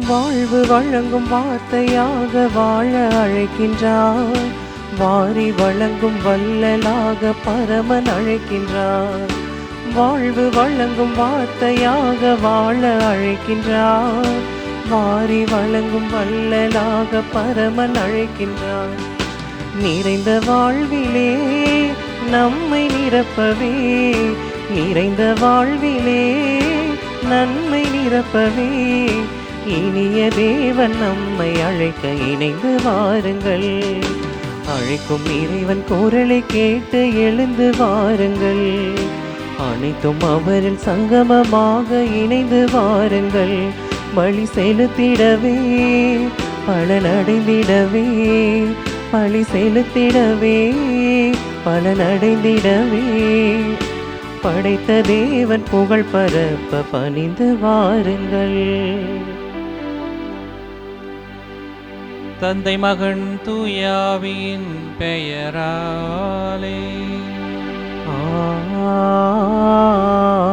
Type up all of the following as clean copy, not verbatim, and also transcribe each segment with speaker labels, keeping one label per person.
Speaker 1: வாழ்வு வழங்கும் வார்த்தையாக வாழ அழைக்கின்றார். வாரி வழங்கும் வள்ளலாக பரமன் அழைக்கின்றார். வாழ்வு வழங்கும் வார்த்தையாக வாழ அழைக்கின்றார். வாரி வழங்கும் வள்ளலாக பரமன் அழைக்கின்றார். நிறைந்த வாழ்விலே நம்மை நிரப்பவே, நிறைந்த வாழ்விலே நன்மை நிரப்பவே, இனிய தேவன் நம்மை அழைக்க இணைந்து வாருங்கள். அழைக்கும் இறைவன் குரலை கேட்டு எழுந்து வாருங்கள். அனைத்தும் அவரில் சங்கமமாக இணைந்து வாருங்கள். பலி செலுத்திடவே, பலனடைந்திடவே, பலி செலுத்திடவே, பலனடைந்திடவே, படைத்த தேவன் புகழ் பரப்ப பணிந்து வாருங்கள்.
Speaker 2: தந்தை மகன் தூயாவியின் பெயராலே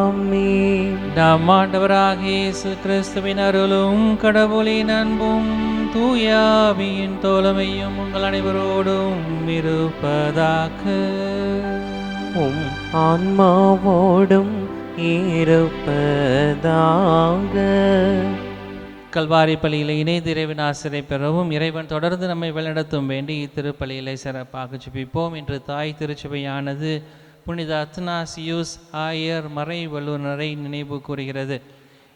Speaker 1: ஆமென்.
Speaker 2: நம் ஆண்டவராகிய இயேசு கிறிஸ்துவின் அருளும் கடவுளின் அன்பும் தூயாவியின் தோழமையும் உங்கள் அனைவரோடும் இருப்பதாக.
Speaker 1: உம் ஆன்மாவோடும் இருப்பதாக.
Speaker 2: கல்வாரி பள்ளியில் இணைந்து இறைவன் ஆசிரியை பெறவும் இறைவன் தொடர்ந்து நம்மை வழிநடத்தும் வேண்டி இத்திருப்பலியிலை சிறப்பாக ஜெபிப்போம். இன்று தாய் திருச்சபையானது புனித அத்னாசியூஸ் ஆயர் மறை வல்லுநரை நினைவு கூறுகிறது.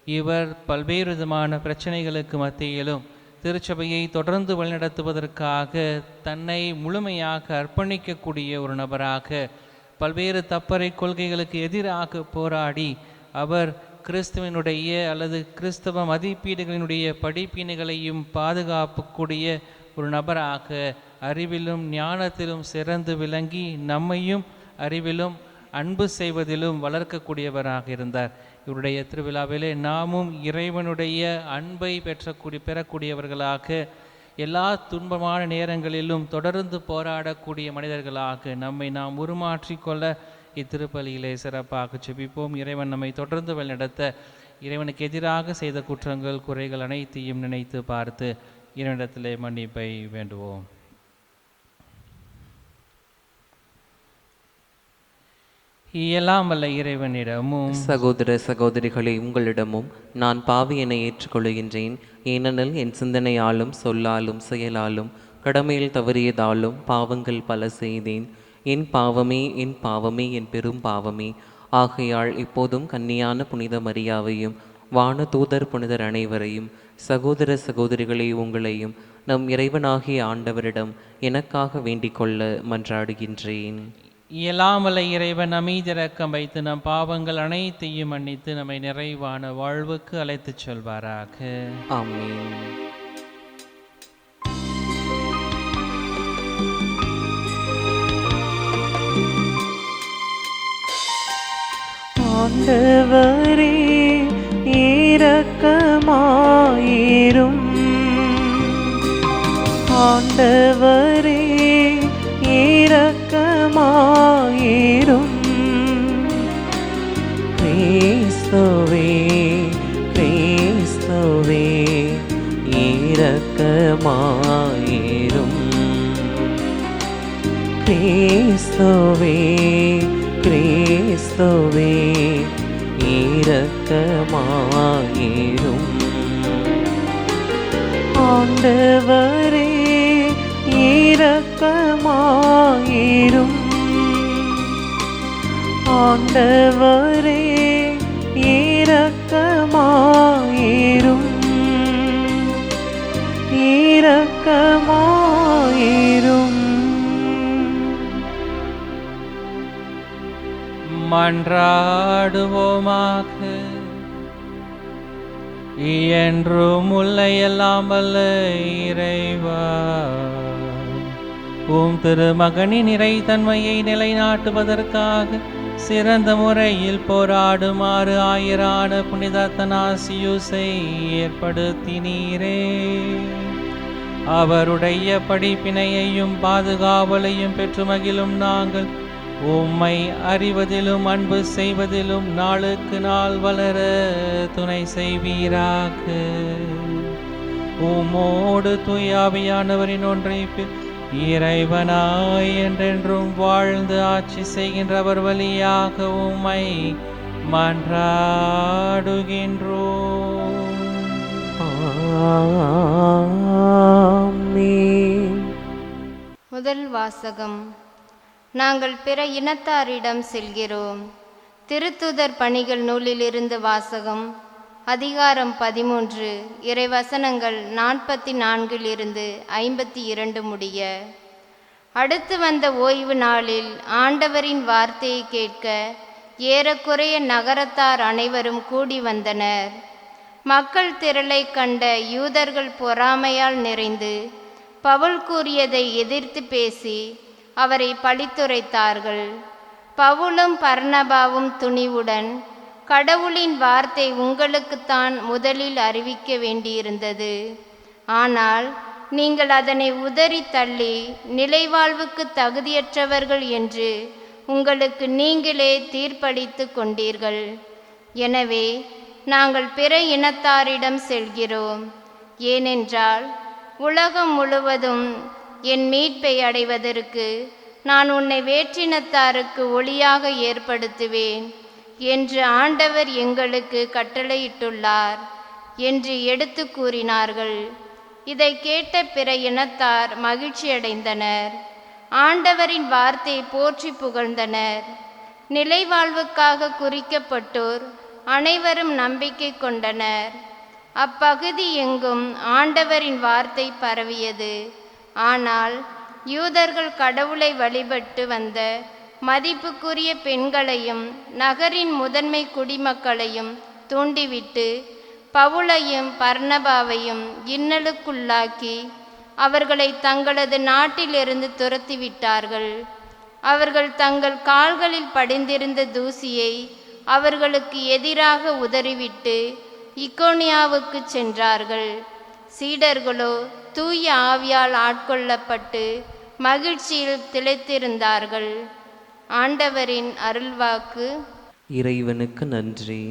Speaker 2: இவர் பல்வேறு விதமான பிரச்சனைகளுக்கு மத்தியிலும் திருச்சபையை தொடர்ந்து வழிநடத்துவதற்காக தன்னை முழுமையாக அர்ப்பணிக்கக்கூடிய ஒரு நபராக பல்வேறு தப்பறை கொள்கைகளுக்கு எதிராக போராடி அவர் கிறிஸ்துவனுடைய அல்லது கிறிஸ்தவ மதிப்பீடுகளினுடைய படிப்பினைகளையும் பாதுகாக்கக்கூடிய ஒரு நபராக அறிவிலும் ஞானத்திலும் சிறந்து விளங்கி நம்மையும் அறிவிலும் அன்பு செய்வதிலும் வளர்க்கக்கூடியவராக இருந்தார். இவருடைய திருவிழாவிலே நாமும் இறைவனுடைய அன்பை பெறக்கூடியவர்களாக எல்லா துன்பமான நேரங்களிலும் தொடர்ந்து போராடக்கூடிய மனிதர்களாக நம்மை நாம் உருமாற்றிக்கொள்ள இத்திருப்பலியிலே சிறப்பாக ஜெபிப்போம். இறைவன் நம்மை தொடர்ந்து வழிநடத்த இறைவனுக்கு எதிராக செய்த குற்றங்கள் குறைகள் அனைத்தையும் நினைத்து பார்த்து இறைவனிடத்திலே மன்னிப்பை வேண்டுவோம். எல்லாம் வல்ல இறைவனிடமும்
Speaker 1: சகோதர சகோதரிகளே, உங்களிடமும் நான் பாவியனை ஏற்றுக்கொள்கின்றேன். ஏனெனில் என் சிந்தனையாலும் சொல்லாலும் செயலாலும் கடமையில் தவறியதாலும் பாவங்கள் பல செய்தேன். என் பாவமே, என் பாவமே, என் பெரும் பாவமே. ஆகையால் இப்போதும் கன்னியான புனித மரியாவையும் வான தூதர் புனிதர் அனைவரையும் சகோதர சகோதரிகளே உங்களையும் நம் இறைவனாகிய ஆண்டவரிடம் எனக்காக வேண்டிக் கொள்ள மன்றாடுகின்றேன்.
Speaker 2: எல்லாம் வல்ல இறைவன் அமைதிரக்கம் வைத்து நம் பாவங்கள் அனைத்தையும் மன்னித்து நம்மை நிறைவான வாழ்வுக்கு அழைத்துச் செல்வாராக.
Speaker 1: ஆமென். ஆண்டவரே இரக்கமாயிரும். ஆண்டவரே இரக்கமாயிரும். கிறிஸ்துவே கிறிஸ்துவே இரக்கமாயிரும். கிறிஸ்துவே கிறிஸ்துவே இரக்கமாயிரும். ஆண்டவரே இரக்கமாயிரும். ஆண்டவரே இரக்கமாயிரும். இரக்கமாயிரும்.
Speaker 2: மன்றாடுவோமாக. என்றும் உள்ள எல்லாம் வல்ல இறைவா, உம் திருமகனின் இறைத்தன்மையை நிலைநாட்டுவதற்காக சிறந்த முறையில் போராடுமாறு ஆயரான புனித அத்தனாசியுசை ஏற்படுத்தினீரே. அவருடைய படிப்பினையையும் பாதுகாவலையும் பெற்று மகிழும் நாங்கள் உம்மை அறிவதிலும் அன்பு செய்வதிலும் நாளுக்கு நாள் வளர துணை செய்வீராக. உம்மோடு தூயாவியானவரின் ஒன்றைப்பில் இறைவனாய் என்றென்றும் வாழ்ந்து ஆட்சி செய்கின்றவர் வழியாக உம்மை மன்றாடுகின்றோம்.
Speaker 1: ஆமென்.
Speaker 3: முதல் வாசகம். நாங்கள் பிற இனத்தாரிடம் செல்கிறோம். திருத்தூதர் பணிகள் நூலிலிருந்து வாசகம். அதிகாரம் 13, இறைவசனங்கள் 44 52 முடிய. அடுத்து வந்த ஓய்வு நாளில் ஆண்டவரின் வார்த்தையை கேட்க ஏறக்குறைய நகரத்தார் அனைவரும் கூடி வந்தனர். மக்கள் திரளை கண்ட யூதர்கள் பொறாமையால் நிறைந்து பவுல் கூறியதை எதிர்த்து பேசி அவரை பழித்துரைத்தார்கள். பவுலும் பர்னபாவும் துணிவுடன், கடவுளின் வார்த்தை உங்களுக்குத்தான் முதலில் அறிவிக்க வேண்டியிருந்தது. ஆனால் நீங்கள் அதனை உதறி தள்ளி நிலைவாழ்வுக்கு தகுதியற்றவர்கள் என்று உங்களுக்கு நீங்களே தீர்ப்பளித்து கொண்டீர்கள். எனவே நாங்கள் பிற இனத்தாரிடம் செல்கிறோம். ஏனென்றால் உலகம் முழுவதும் என் மீட்பை அடைவதற்கு நான் உன்னை வேற்றினத்தாருக்கு ஒளியாக ஏற்படுத்துவேன் என்று ஆண்டவர் எங்களுக்கு கட்டளையிட்டுள்ளார் என்று எடுத்து கூறினார்கள். இதை கேட்ட பிற இனத்தார் மகிழ்ச்சியடைந்தனர். ஆண்டவரின் வார்த்தையை போற்றி புகழ்ந்தனர். நிலைவாழ்வுக்காக குறிக்கப்பட்டோர் அனைவரும் நம்பிக்கை கொண்டனர். அப்பகுதி எங்கும் ஆண்டவரின் வார்த்தை பரவியது. ஆனால் யூதர்கள் கடவுளை வழிபட்டு வந்த மதிப்புக்குரிய பெண்களையும் நகரின் முதன்மை குடிமக்களையும் தூண்டிவிட்டு பவுலையும் பர்னபாவையும் இன்னலுக்குள்ளாக்கி அவர்களை தங்களது நாட்டிலிருந்து துரத்திவிட்டார்கள். அவர்கள் தங்கள் கால்களில் படிந்திருந்த தூசியை அவர்களுக்கு எதிராக உதறிவிட்டு இக்கோனியாவுக்கு சென்றார்கள். சீடர்களோ தூய ஆவியால் ஆட்கொள்ளப்பட்டு மகிழ்ச்சியில் திளைத்திருந்தார்கள். ஆண்டவரின் அருள்வாக்கு.
Speaker 1: இறைவனுக்கு நன்றி.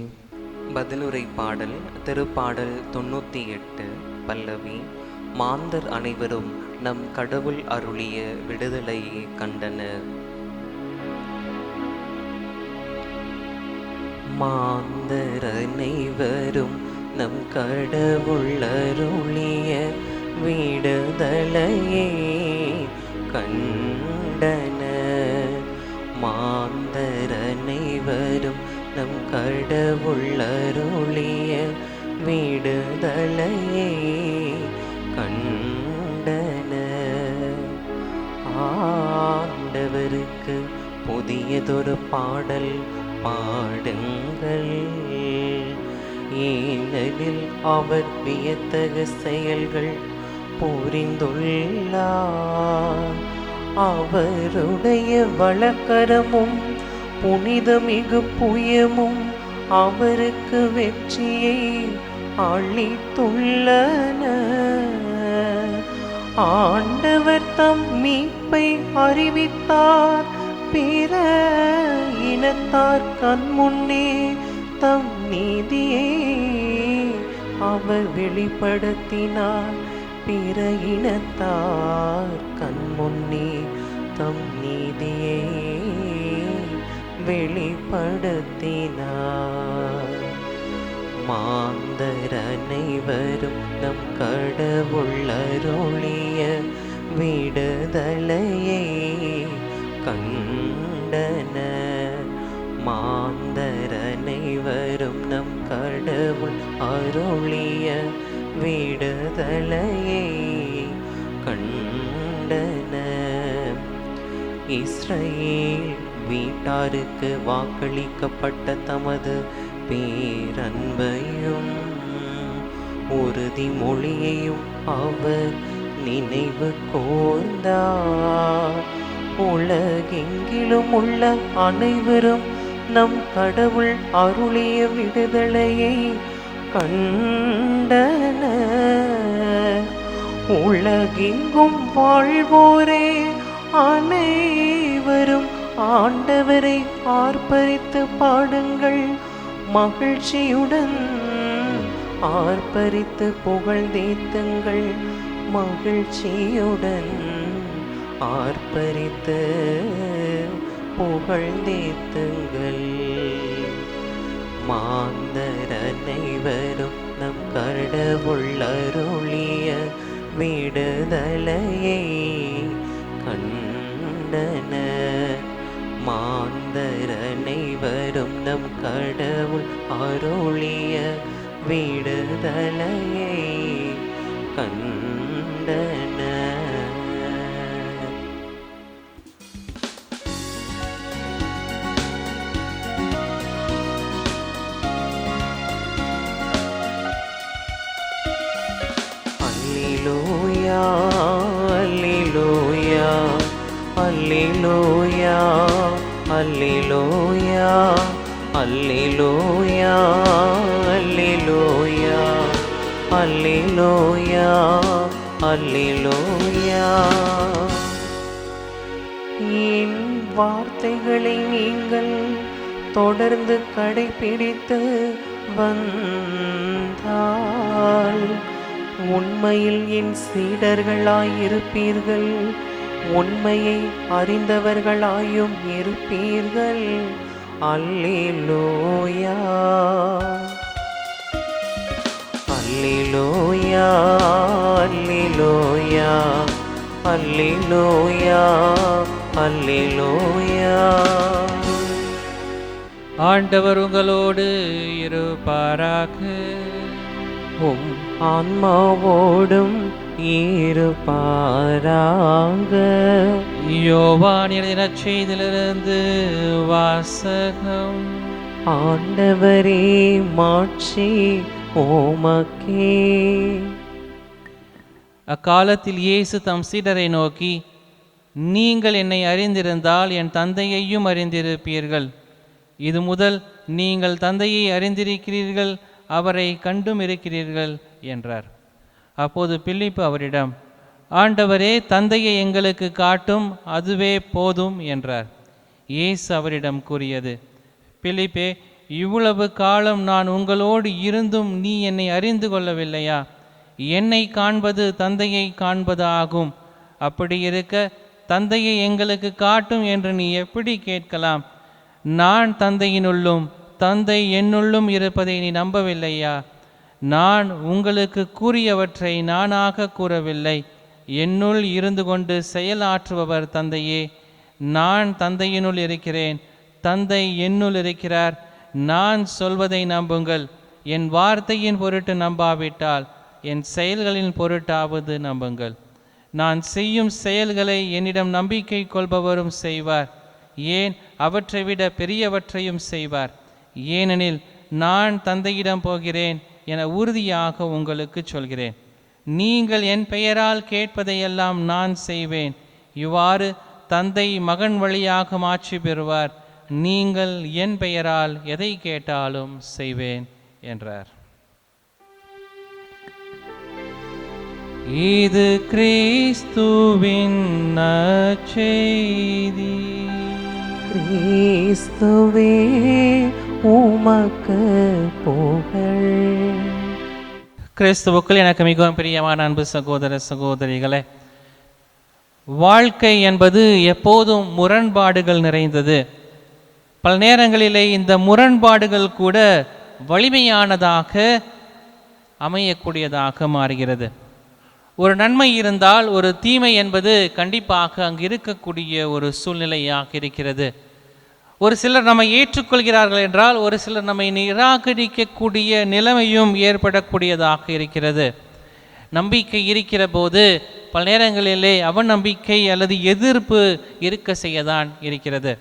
Speaker 1: பதிலுரை பாடல். திருப்பாடல் 98 பல்லவி. மாந்தர் அனைவரும் நம் கடவுள் அருளிய விடுதலையை கண்டனர். மாந்தர் அனைவரும் நம் கடவுள் அருளிய விடுதலையை கண்டனர். மாந்தர் அனைவரும் நம் கடவுள் அருளிய விடுதலையை கண்டனர். ஆண்டவருக்கு புதியதொரு பாடல் பாடுங்கள், ஏனெனில் அவர் வியத்தகு செயல்கள் புரிந்துள்ளார். அவருடைய வழக்கரமும் புனிதமிகு புயமும் அவருக்கு வெற்றியை அளித்துள்ளன. ஆண்டவர் தம் மீட்பை அறிவித்தார். பிற இனத்தார் கண்முன்னே தம் நீதியை அவர் வெளிப்படுத்தினார். பிற இனத்தார் கண்முன்னே தம் நீதியை வெளிப்படுத்தினார். மாந்தர் அனைவரும் நம் கடவுள் அருளிய விடுதலையை கண்டனர். மாந்தர் அனைவரும் நம் கடவுள் அருளிய விடுதலையை கண்டனர். இஸ்ரவேல் வீட்டாருக்கு வாக்களிக்கப்பட்ட தமது பேரன்பையும் உறுதிமொழியையும் அவர் நினைவு கூர்ந்தார். உலகெங்கிலும் உள்ள அனைவரும் நம் கடவுள் அருளிய விடுதலையை கண்டனர். உலகெங்கும் வாழ்வோரே அனைவரும் ஆண்டவரை ஆர்ப்பரித்து பாடுங்கள். மகிழ்ச்சியுடன் ஆர்ப்பரித்து புகழ்ந்தேத்துங்கள் மகிழ்ச்சியுடன், ஆர்ப்பரித்து புகழ்ந்தேத்துங்கள். மாந்தர் அனைவரும் நம் கடவுள் அருளிய விடுதலையை கண்டனர். மாந்தர் அனைவரும் நம் கடவுள் அருளிய விடுதலையை கண்டனர். அல்லேலூயா அல்லேலூயா அல்லேலூயா அல்லேலூயா அல்லேலூயா அல்லேலூயா அல்லேலூயா அல்லேலூயா. என் வார்த்தைகளை நீங்கள் தொடர்ந்து கடைபிடித்து வந்தால் உண்மையில் என் சீடர்களாயிருப்பீர்கள், உண்மையை அறிந்தவர்களாயும் இருப்பீர்கள். அல்லேலூயா அல்லேலூயா அல்லேலூயா அல்லேலூயா அல்லேலூயா.
Speaker 2: ஆண்டவர் உங்களோடு இருப்பாராக.
Speaker 1: உம் ஆன்மாவோடும் இருப்பாராக.
Speaker 2: யோவான் எழுதின செய்தியிலிருந்து வாசகம்.
Speaker 1: ஆண்டவரே மாட்சி உமக்கே.
Speaker 2: அக்காலத்தில் இயேசு தம் சீடரை நோக்கி, நீங்கள் என்னை அறிந்திருந்தால் என் தந்தையையும் அறிந்திருப்பீர்கள். இது முதல் நீங்கள் தந்தையை அறிந்திருக்கிறீர்கள், அவரை கண்டும் இருக்கிறீர்கள் என்றார். அப்போது பிலிப்பு அவரிடம், ஆண்டவரே, தந்தையை எங்களுக்கு காட்டும், அதுவே போதும் என்றார். இயேசு அவரிடம் கூறியது, பிலிப்பே, இவ்வளவு காலம் நான் உங்களோடு இருந்தும் நீ என்னை அறிந்து கொள்ளவில்லையா? என்னை காண்பது தந்தையை காண்பது ஆகும். அப்படி இருக்க தந்தையை எங்களுக்கு காட்டும் என்று நீ எப்படி கேட்கலாம்? நான் தந்தையினுள்ளும் தந்தை என்னுள்ளும் இருப்பதை நீ நம்பவில்லையா? நான் உங்களுக்கு கூறியவற்றை நானாக கூறவில்லை, என்னுள் இருந்து கொண்டு செயலாற்றுபவர் தந்தையே. நான் தந்தையினுள் இருக்கிறேன், தந்தை என்னுள் இருக்கிறார். நான் சொல்வதை நம்புங்கள். என் வார்த்தையின் பொருட்டு நம்பாவிட்டால் என் செயல்களின் பொருட்டாவது நம்புங்கள். நான் செய்யும் செயல்களை என்னிடம் நம்பிக்கை கொள்பவரும் செய்வார், ஏன் அவற்றை விட பெரியவற்றையும் செய்வார். ஏனெனில் நான் தந்தையிடம் போகிறேன் என உறுதியாக உங்களுக்கு சொல்கிறேன். நீங்கள் என் பெயரால் கேட்பதையெல்லாம் நான் செய்வேன். இவ்வாறு தந்தை மகன் வழியாக மாட்சி பெறுவார். நீங்கள் என் பெயரால் எதை கேட்டாலும் செய்வேன் என்றார். இது கிறிஸ்துவின் நற்செய்தி.
Speaker 1: கிறிஸ்துவே உமக்கு புகழ்.
Speaker 2: கிறிஸ்துவுக்குள் எனக்கு மிகவும் பிரியமான அன்பு சகோதர சகோதரிகளே, வாழ்க்கை என்பது எப்போதும் முரண்பாடுகள் நிறைந்தது. பல நேரங்களிலே இந்த முரண்பாடுகள் கூட வலிமையானதாக அமையக்கூடியதாக மாறுகிறது. ஒரு நன்மை இருந்தால் ஒரு தீமை என்பது கண்டிப்பாக அங்கு இருக்கக்கூடிய ஒரு சூழ்நிலையாக இருக்கிறது. ஒரு சிலர் நம்மை ஏற்றுக்கொள்கிறார்கள் என்றால் ஒரு சிலர் நம்மை நிராகரிக்கக்கூடிய நிலைமையும் ஏற்படக்கூடியதாக இருக்கிறது. நம்பிக்கை இருக்கிற போது பல நேரங்களிலே அவநம்பிக்கை அல்லது எதிர்ப்பு இருக்க செய்யதான் இருக்கிறது.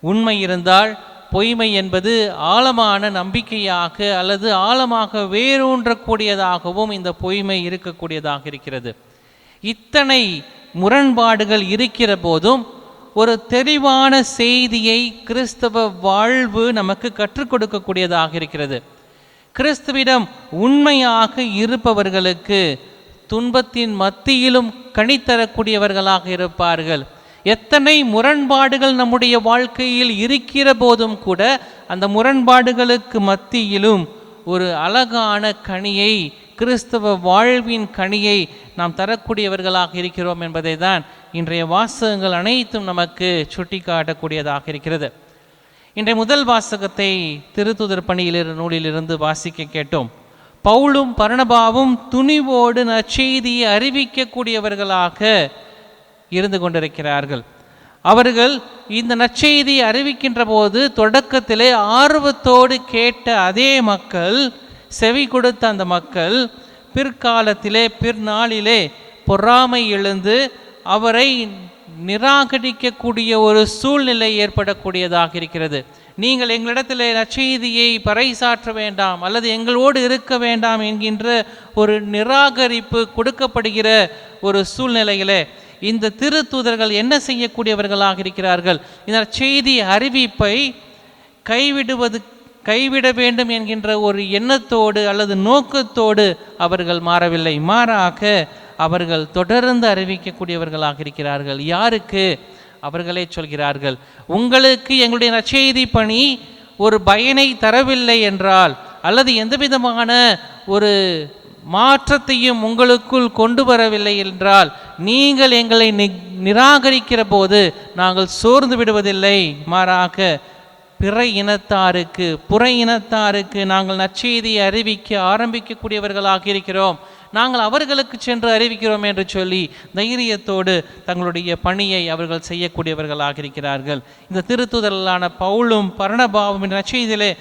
Speaker 2: உண்மை இருந்தால் பொய்மை என்பது ஆழமான நம்பிக்கையாக அல்லது ஆழமாக வேரூன்றக்கூடியதாகவும் இந்த பொய்மை இருக்கக்கூடியதாக இருக்கிறது. இத்தனை முரண்பாடுகள் இருக்கிற போதும் ஒரு தெளிவான செய்தியை கிறிஸ்தவ வாழ்வு நமக்கு கற்றுக் கொடுக்கக்கூடியதாக இருக்கிறது. கிறிஸ்துவிடம் உண்மையாக இருப்பவர்களுக்கு துன்பத்தின் மத்தியிலும் கனித்தரக்கூடியவர்களாக இருப்பார்கள். எத்தனை முரண்பாடுகள் நம்முடைய வாழ்க்கையில் இருக்கிற போதும் கூட அந்த முரண்பாடுகளுக்கு மத்தியிலும் ஒரு அழகான கனியை, கிறிஸ்தவ வாழ்வின் கனியை நாம் தரக்கூடியவர்களாக இருக்கிறோம் என்பதை தான் இன்றைய வாசகங்கள் அனைத்தும் நமக்கு சுட்டி காட்டக்கூடியதாக இருக்கிறது. இன்றைய முதல் வாசகத்தை திருத்துதர் பணியில் நூலிலிருந்து வாசிக்க கேட்டோம். பவுலும் பர்னபாவும் துணிவோடு நற்செய்தியை அறிவிக்கக்கூடியவர்களாக இருந்து கொண்டிருக்கிறார்கள். அவர்கள் இந்த நற்செய்தியை அறிவிக்கின்ற போது தொடக்கத்திலே ஆர்வத்தோடு கேட்ட அதே மக்கள், செவி கொடுத்த அந்த மக்கள் பிற்காலத்திலே பிற்நாளிலே பொறாமை எழுந்து அவரை நிராகரிக்கக்கூடிய ஒரு சூழ்நிலை ஏற்படக்கூடியதாக இருக்கிறது. நீங்கள் எங்களிடத்தில் நற்செய்தியை பறைசாற்ற வேண்டாம் அல்லது எங்களோடு இருக்க வேண்டாம் என்கின்ற ஒரு நிராகரிப்பு கொடுக்கப்படுகிற ஒரு சூழ்நிலையிலே இந்த திருத்தூதர்கள் என்ன செய்யக்கூடியவர்களாக இருக்கிறார்கள்? இந்த செய்தி அறிவிப்பை கைவிட வேண்டும் என்கின்ற ஒரு எண்ணத்தோடு அல்லது நோக்கத்தோடு அவர்கள் மாறவில்லை. மாறாக அவர்கள் தொடர்ந்து அறிவிக்கக்கூடியவர்களாக இருக்கிறார்கள். யாருக்கு? அவர்களே சொல்கிறார்கள், உங்களுக்கு எங்களுடைய நற்செய்தி பணி ஒரு பயனை தரவில்லை என்றால் அல்லது எந்த விதமான ஒரு மாற்றத்தையும் உங்களுக்குள் கொண்டு வரவில்லை என்றால், நீங்கள் எங்களை நிராகரிக்கிற போது நாங்கள் சோர்ந்து விடுவதில்லை. மாறாக பிற இனத்தாருக்கு, புற இனத்தாருக்கு நாங்கள் நற்செய்தியை அறிவிக்க ஆரம்பிக்கக்கூடியவர்களாக இருக்கிறோம். நாங்கள் அவர்களுக்கு சென்று அறிவிக்கிறோம் என்று சொல்லி தைரியத்தோடு தங்களுடைய பணியை அவர்கள் செய்யக்கூடியவர்களாக இருக்கிறார்கள். இந்த திருத்துதலான பவுலும் பர்னபாவும் நற்செய்தியிலே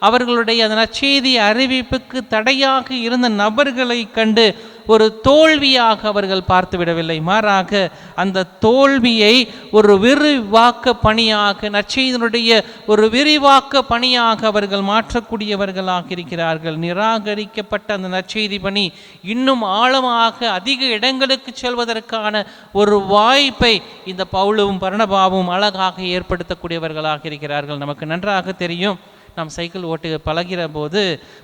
Speaker 2: அவர்களுடைய அந்த நற்செய்தி அறிவிப்புக்கு தடையாக இருந்த நபர்களை கண்டு ஒரு தோல்வியாக அவர்கள் பார்த்து விடவில்லை. மாறாக அந்த தோல்வியை ஒரு விரிவாக்க பணியாக, நற்செய்தியினுடைய ஒரு விரிவாக்க பணியாக அவர்கள் மாற்றக்கூடியவர்களாக இருக்கிறார்கள். நிராகரிக்கப்பட்ட அந்த நற்செய்தி பணி இன்னும் ஆழமாக அதிக இடங்களுக்கு செல்வதற்கான ஒரு வாய்ப்பை இந்த பவுலும் பர்னபாவும் அழகாக ஏற்படுத்தக்கூடியவர்களாக இருக்கிறார்கள். நமக்கு நன்றாக தெரியும், நாம் சைக்கிள் ஓட்டு பழகிற போது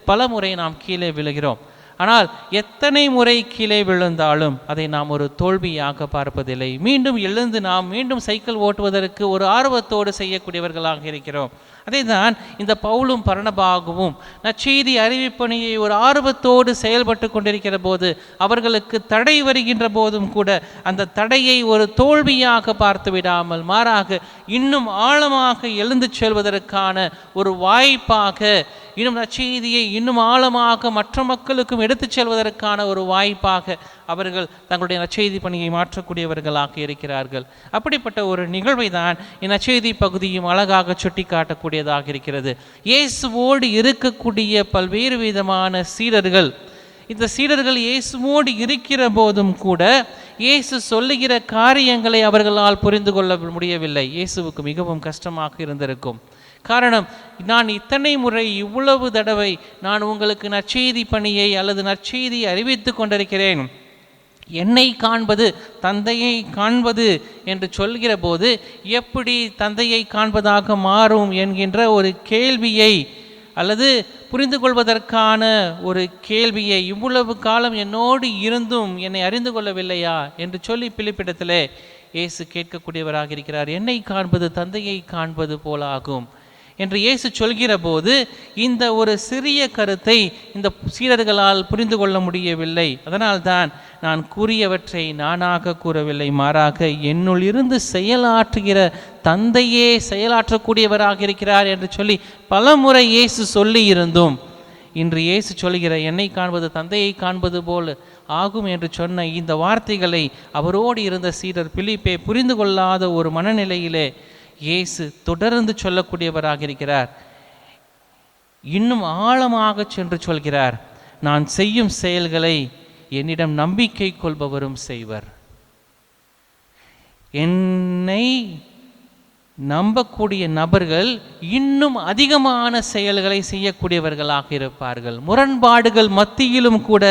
Speaker 2: பல முறை நாம் கீழே விழுகிறோம். ஆனால் எத்தனை முறை கீழே விழுந்தாலும் அதை நாம் ஒரு தோல்வியாக பார்ப்பதில்லை. மீண்டும் எழுந்து நாம் மீண்டும் சைக்கிள் ஓட்டுவதற்கு ஒரு ஆர்வத்தோடு செய்யக்கூடியவர்களாக இருக்கிறோம். அதை தான் இந்த பவுலும் பர்னபாவும் நற்செய்தி அறிவிப்பணியை ஒரு ஆர்வத்தோடு செயல்பட்டு கொண்டிருக்கிற போது, அவர்களுக்கு தடை வருகின்ற போதும் கூட அந்த தடையை ஒரு தோல்வியாக பார்த்து விடாமல் மாறாக இன்னும் ஆழமாக எழுந்து செல்வதற்கான ஒரு வாய்ப்பாக, இன்னும் நற்செய்தியை இன்னும் ஆழமாக மற்ற மக்களுக்கும் எடுத்துச் செல்வதற்கான ஒரு வாய்ப்பாக அவர்கள் தங்களுடைய நற்செய்தி பணியை மாற்றக்கூடியவர்களாக இருக்கிறார்கள். அப்படிப்பட்ட ஒரு நிகழ்வை தான் இந்நற்செய்தி பகுதியும் அழகாக சுட்டி காட்டக்கூடியதாக இருக்கிறது. இயேசுவோடு இருக்கக்கூடிய பல்வேறு விதமான சீடர்கள், இந்த சீடர்கள் இயேசுவோடு இருக்கிற போதும் கூட இயேசு சொல்லுகிற காரியங்களை அவர்களால் புரிந்து கொள்ள முடியவில்லை. இயேசுவுக்கு மிகவும் கஷ்டமாக இருந்திருக்கும். காரணம், நான் இத்தனை முறை இவ்வளவு தடவை நான் உங்களுக்கு நற்செய்தி பணியை அல்லது நற்செய்தியை அறிவித்து கொண்டிருக்கிறேன், என்னை காண்பது தந்தையை காண்பது என்று சொல்கிற போது எப்படி தந்தையை காண்பதாக மாறும் என்கின்ற ஒரு கேள்வியை அல்லது புரிந்து கொள்வதற்கான ஒரு கேள்வியை, இவ்வளவு காலம் என்னோடு இருந்தும் என்னை அறிந்து கொள்ளவில்லையா என்று சொல்லி பிலிப்பிடத்திலே இயேசு கேட்கக்கூடியவராக இருக்கிறார். என்னை காண்பது தந்தையை காண்பது போலாகும் என்று இயேசு சொல்கிற போது இந்த ஒரு சிறிய கருத்தை இந்த சீடர்களால் புரிந்து கொள்ள முடியவில்லை. அதனால்தான் நான் கூறியவற்றை நானாக கூறவில்லை, மாறாக என்னுள் இருந்து செயலாற்றுகிற தந்தையே செயலாற்றக்கூடியவராக இருக்கிறார் என்று சொல்லி பலமுறை இயேசு சொல்லி இருந்தும் இன்று இயேசு சொல்கிற என்னை காண்பது தந்தையை காண்பது போல் ஆகும் என்று சொன்ன இந்த வார்த்தைகளை அவரோடு இருந்த சீடர் பிலிப்பே புரிந்து கொள்ளாத ஒரு மனநிலையிலே இயேசு தொடர்ந்து சொல்லக்கூடியவராக இருக்கிறார். இன்னும் ஆழமாக சென்று சொல்கிறார், நான் செய்யும் செயல்களை என்னிடம் நம்பிக்கை கொள்பவரும் செய்வர். என்னை நம்பக்கூடிய நபர்கள் இன்னும் அதிகமான செயல்களை செய்யக்கூடியவர்களாக இருப்பார்கள். முரண்பாடுகள் மத்தியிலும் கூட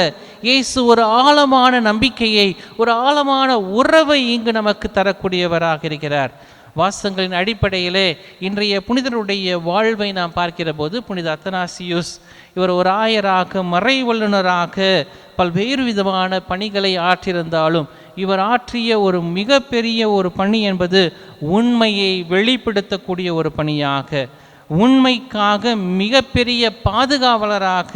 Speaker 2: இயேசு ஒரு ஆழமான நம்பிக்கையை, ஒரு ஆழமான உறவை இங்கு நமக்கு தரக்கூடியவராக இருக்கிறார். வாசகங்களின் அடிப்படையிலே இன்றைய புனிதருடைய வாழ்வை நாம் பார்க்கிற போது, புனித அத்தனாசியுஸ் இவர் ஒரு ஆயராக, மறை வல்லுநராக பல்வேறு விதமான பணிகளை ஆற்றியிருந்தாலும் இவர் ஆற்றிய ஒரு மிகப்பெரிய ஒரு பணி என்பது உண்மையை வெளிப்படுத்தக்கூடிய ஒரு பணியாக, உண்மைக்காக மிகப்பெரிய பாதுகாவலராக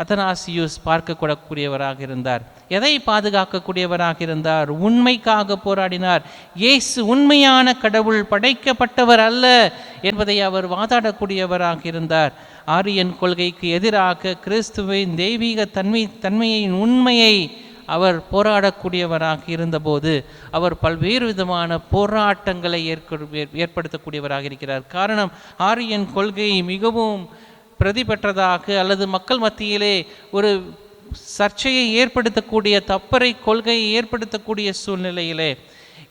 Speaker 2: அத்தனாசியூஸ் பார்க்கக்கூடக்கூடியவராக இருந்தார். எதை பாதுகாக்கக்கூடியவராக இருந்தார்? உண்மைக்காக போராடினார். இயேசு உண்மையான கடவுள், படைக்கப்பட்டவர் அல்ல என்பதை அவர் வாதாடக்கூடியவராக இருந்தார். ஆரியன் கொள்கைக்கு எதிராக கிறிஸ்துவின் தெய்வீக தன்மையின் உண்மையை அவர் போராடக்கூடியவராக இருந்தபோது அவர் பல்வேறு விதமான போராட்டங்களை ஏற்படுத்தக்கூடியவராக இருக்கிறார். காரணம், ஆரியன் கொள்கை மிகவும் பிரதிபெற்றதாக அல்லது மக்கள் மத்தியிலே ஒரு சர்ச்சையை ஏற்படுத்தக்கூடிய, தப்பறை கொள்கையை ஏற்படுத்தக்கூடிய சூழ்நிலையிலே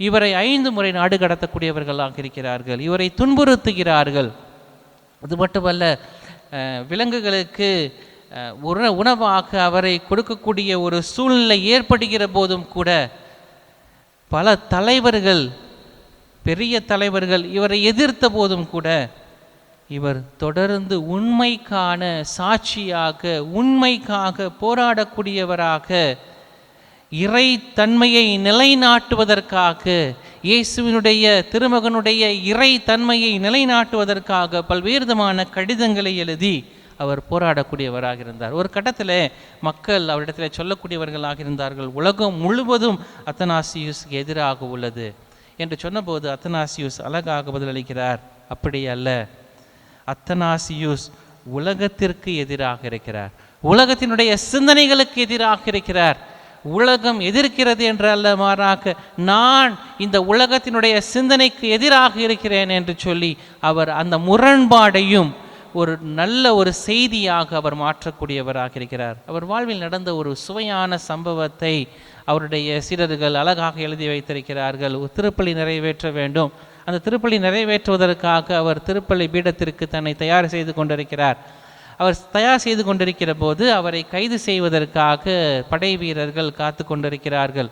Speaker 2: இவரை 5 முறை நாடு கடத்தக்கூடியவர்களாக இருக்கிறார்கள். இவரை துன்புறுத்துகிறார்கள். அது மட்டுமல்ல, விலங்குகளுக்கு உணவாக அவரை கொடுக்கக்கூடிய ஒரு சூழ்நிலை ஏற்படுகிற போதும் கூட பல தலைவர்கள், பெரிய தலைவர்கள் இவரை எதிர்த்த போதும் கூட இவர் தொடர்ந்து உண்மைக்கான சாட்சியாக, உண்மைக்காக போராடக்கூடியவராக, இறை தன்மையை நிலைநாட்டுவதற்காக, இயேசுவினுடைய திருமகனுடைய இறை தன்மையை நிலைநாட்டுவதற்காக பல்வேறு விதமான கடிதங்களை எழுதி அவர் போராடக்கூடியவராக இருந்தார். ஒரு கட்டத்தில் மக்கள் அவரிடத்தில் சொல்லக்கூடியவர்களாக இருந்தார்கள், உலகம் முழுவதும் அத்தனாசியூஸ்க்கு எதிராக உள்ளது என்று சொன்னபோது அத்தனாசியூஸ் அழகாக பதிலளிக்கிறார், அப்படி அல்ல, அத்தனாசியூஸ் உலகத்திற்கு எதிராக இருக்கிறார், உலகத்தினுடைய சிந்தனைகளுக்கு எதிராக இருக்கிறார். உலகம் எதிர்க்கிறது என்று அல்ல, மாறாக நான் இந்த உலகத்தினுடைய சிந்தனைக்கு எதிராக இருக்கிறேன் என்று சொல்லி அவர் அந்த முரண்பாடையும் ஒரு நல்ல ஒரு செய்தியாக அவர் மாற்றக்கூடியவராக இருக்கிறார். அவர் வாழ்வில் நடந்த ஒரு சுவையான சம்பவத்தை அவருடைய சீடர்கள் அழகாக எழுதி வைத்திருக்கிறார்கள். திருப்பலி நிறைவேற்ற வேண்டும். அந்த திருப்பலி நிறைவேற்றுவதற்காக அவர் திருப்பலி பீடத்திற்கு தன்னை தயார் செய்து கொண்டிருக்கிறார். அவர் தயார் செய்து கொண்டிருக்கிற போது அவரை கைது செய்வதற்காக படை வீரர்கள் காத்து கொண்டிருக்கிறார்கள்.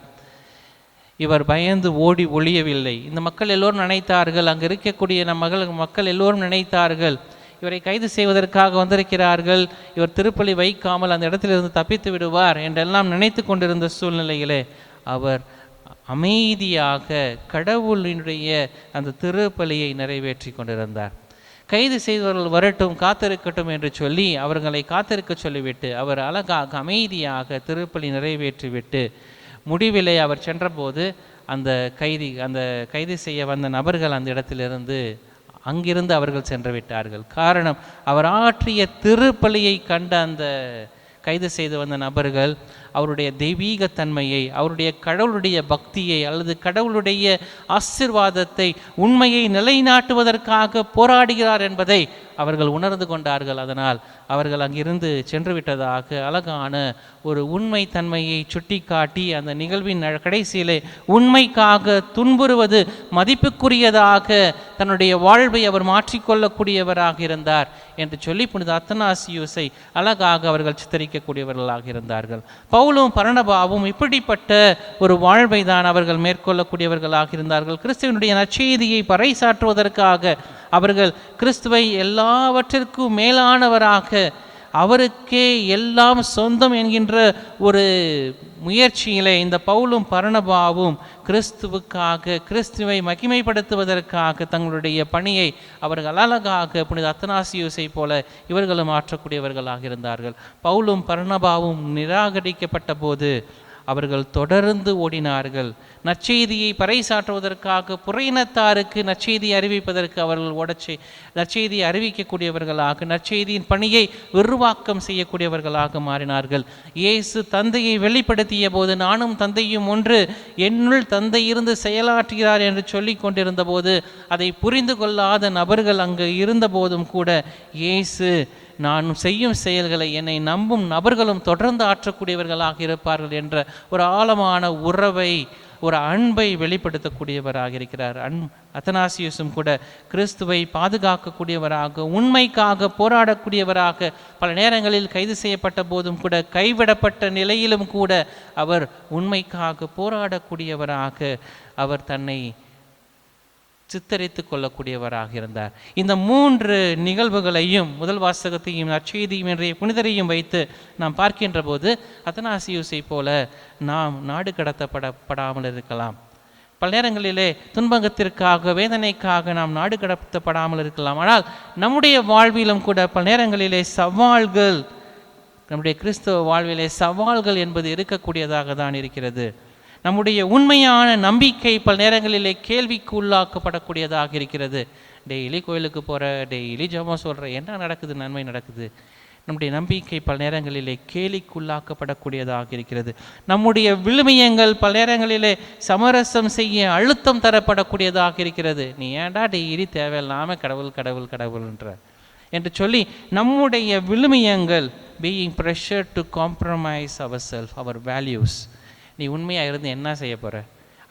Speaker 2: இவர் பயந்து ஓடி ஒளியவில்லை. இந்த மக்கள் எல்லோரும் நினைத்தார்கள், அங்கு இருக்கக்கூடிய மக்கள் எல்லோரும் நினைத்தார்கள், இவரை கைது செய்வதற்காக வந்திருக்கிறார்கள், இவர் திருப்பலி வைக்காமல் அந்த இடத்திலிருந்து தப்பித்து விடுவார் என்றெல்லாம் நினைத்து கொண்டிருந்த சூழ்நிலையிலே அவர் அமைதியாக கடவுளினுடைய அந்த திருப்பலியை நிறைவேற்றி கொண்டிருந்தார். கைது செய்தவர்கள் வரட்டும், காத்திருக்கட்டும் என்று சொல்லி அவர்களை காத்திருக்க சொல்லிவிட்டு அவர் அழகாக அமைதியாக திருப்பலி நிறைவேற்றிவிட்டு முடிவிலே அவர் சென்றபோது அந்த கைது செய்ய வந்த நபர்கள் அந்த இடத்திலிருந்து அங்கிருந்து அவர்கள் சென்று விட்டார்கள். காரணம், அவர் ஆற்றிய திருப்பலியை கண்ட அந்த கைது செய்து வந்த நபர்கள் அவருடைய தெய்வீகத்தன்மையை, அவருடைய கடவுளுடைய பக்தியை அல்லது கடவுளுடைய ஆசீர்வாதத்தை, உண்மையை நிலைநாட்டுவதற்காக போராடுகிறார் என்பதை அவர்கள் உணர்ந்து கொண்டார்கள். அதனால் அவர்கள் அங்கிருந்து சென்று விட்டதாக அழகான ஒரு உண்மை தன்மையை சுட்டி காட்டி அந்த நிகழ்வின் கடைசியிலே உண்மைக்காக துன்புறுவது மதிப்புக்குரியதாக தன்னுடைய வாழ்வை அவர் மாற்றிக்கொள்ளக்கூடியவராக இருந்தார் என்று சொல்லி புனித அத்தனாசியூஸை அழகாக அவர்கள் சித்தரிக்கக்கூடியவர்களாக இருந்தார்கள். பவுலும் பர்னபாவும் இப்படிப்பட்ட ஒரு வாழ்வை தான் அவர்கள் மேற்கொள்ளக்கூடியவர்களாக இருந்தார்கள். கிறிஸ்துவனுடைய நற்செய்தியை பறைசாற்றுவதற்காக அவர்கள் கிறிஸ்துவை எல்லாவற்றிற்கும் மேலானவராக, அவருக்கே எல்லாம் சொந்தம் என்கின்ற ஒரு முயற்சியிலே இந்த பவுலும் பர்னபாவும் கிறிஸ்துவுக்காக, கிறிஸ்துவை மகிமைப்படுத்துவதற்காக தங்களுடைய பணியை அவர்கள் அழகாக புனித அத்தனாசியூஸை போல இவர்களும் ஆற்றக்கூடியவர்களாக இருந்தார்கள். பவுலும் பர்னபாவும் நிராகரிக்கப்பட்ட போது அவர்கள் தொடர்ந்து ஓடினார்கள். நற்செய்தியை பறைசாற்றுவதற்காக, புறையினத்தாருக்கு நற்செய்தியை அறிவிப்பதற்கு அவர்கள் நற்செய்தியை அறிவிக்கக்கூடியவர்களாக, நற்செய்தியின் பணியை விரிவாக்கம் செய்யக்கூடியவர்களாக மாறினார்கள். இயேசு தந்தையை வெளிப்படுத்திய போது நானும் தந்தையும் ஒன்று, என்னுள் தந்தை இருந்து செயலாற்றுகிறார் என்று சொல்லி கொண்டிருந்த போது அதை புரிந்து கொள்ளாத நபர்கள் அங்கு இருந்த போதும் கூட இயேசு நான் செய்யும் செயல்களை என்னை நம்பும் நபர்களும் தொடர்ந்து ஆற்றக்கூடியவர்களாக இருப்பார்கள் என்ற ஒரு ஆழமான உறவை, ஒரு அன்பை வெளிப்படுத்தக்கூடியவராக இருக்கிறார். அத்தனாசியூஸும் கூட கிறிஸ்துவை பாதுகாக்கக்கூடியவராக, உண்மைக்காக போராடக்கூடியவராக, பல நேரங்களில் கைது செய்யப்பட்ட போதும் கூட, கைவிடப்பட்ட நிலையிலும் கூட அவர் உண்மைக்காக போராடக்கூடியவராக அவர் தன்னை சித்தரித்து கொள்ளக்கூடியவராக இருந்தார். இந்த 3 நிகழ்வுகளையும், முதல் வாசகத்தையும் நற்செய்தியும் என்ற புனிதரையும் வைத்து நாம் பார்க்கின்ற போது அத்தனாசியூஸை போல நாம் நாடு கடத்தப்படாமல் இருக்கலாம். பல நேரங்களிலே துன்பத்திற்காக வேதனைக்காக நாம் நாடு கடத்தப்படாமல் இருக்கலாம். ஆனால் நம்முடைய வாழ்விலும் கூட பல நேரங்களிலே சவால்கள், நம்முடைய கிறிஸ்தவ வாழ்விலே சவால்கள் என்பது இருக்கக்கூடியதாக தான் இருக்கிறது. நம்முடைய உண்மையான நம்பிக்கை பல நேரங்களிலே கேள்விக்கு உள்ளாக்கப்படக்கூடியதாக இருக்கிறது. டெய்லி கோயிலுக்கு போகிற, டெய்லி ஜெபம் சொல்கிற, என்ன நடக்குது? நன்மை நடக்குது? நம்முடைய நம்பிக்கை பல நேரங்களிலே கேலிக்குள்ளாக்கப்படக்கூடியதாக இருக்கிறது. நம்முடைய விழுமியங்கள் பல நேரங்களிலே சமரசம் செய்ய அழுத்தம் தரப்படக்கூடியதாக இருக்கிறது. நீ ஏன்டா டெய்லி தேவையில்லாமல் கடவுள் கடவுள் கடவுள்ன்ற என்று சொல்லி நம்முடைய விழுமியங்கள் being pressure to compromise our self, our values. நீ உண்மையாக இருந்து என்ன செய்ய போகிற,